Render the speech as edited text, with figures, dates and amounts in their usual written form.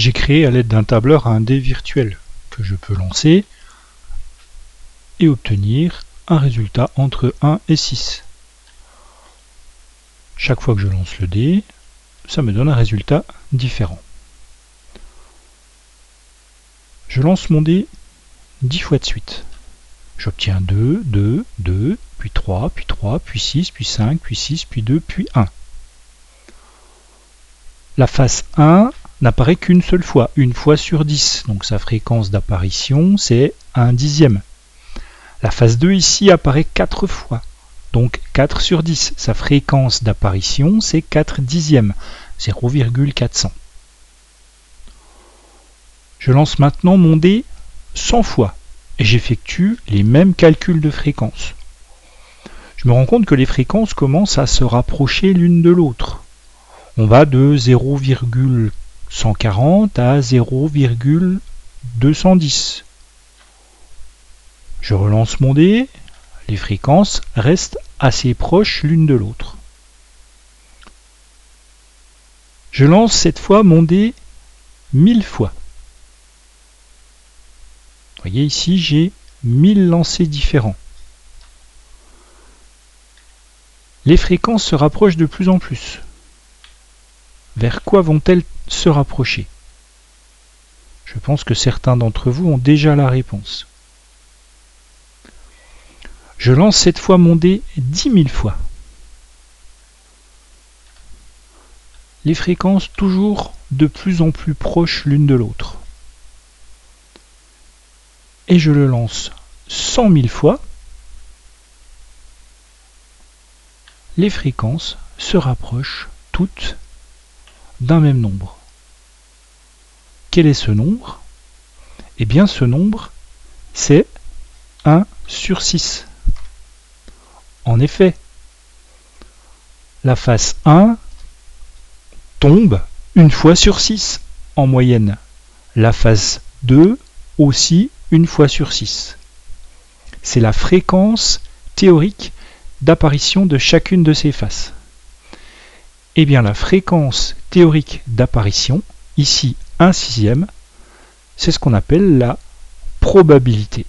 j'ai créé à l'aide d'un tableur un dé virtuel que je peux lancer et obtenir un résultat entre 1 et 6. Chaque fois que je lance le dé, ça me donne un résultat différent. Je lance mon dé 10 fois de suite. J'obtiens 2, 2, 2, puis 3, puis 3, puis 6, puis 5, puis 6, puis 2, puis 1. La face 1 n'apparaît qu'une seule fois, une fois sur 10. Donc sa fréquence d'apparition, c'est 1 dixième. La face 2 ici apparaît 4 fois. Donc 4 sur 10. Sa fréquence d'apparition, c'est 4 dixièmes, 0,400. Je lance maintenant mon dé 100 fois et j'effectue les mêmes calculs de fréquence. Je me rends compte que les fréquences commencent à se rapprocher l'une de l'autre. On va de 0,140 à 0,210. Je relance mon dé, les fréquences restent assez proches l'une de l'autre. Je lance cette fois mon dé 1000 fois. Vous voyez ici, j'ai 1000 lancers différents. Les fréquences se rapprochent de plus en plus. Vers quoi vont-elles se rapprocher? Je pense que certains d'entre vous ont déjà la réponse. Je lance cette fois mon dé 10 000 fois. Les fréquences toujours de plus en plus proches l'une de l'autre. Et je le lance 100 000 fois. Les fréquences se rapprochent toutes d'un même nombre. Quel est ce nombre? Eh bien ce nombre, c'est 1 sur 6. En effet, la face 1 tombe une fois sur 6 en moyenne. La face 2 aussi une fois sur 6. C'est la fréquence théorique d'apparition de chacune de ces faces. Eh bien la fréquence théorique d'apparition, ici 1 sixième, c'est ce qu'on appelle la probabilité.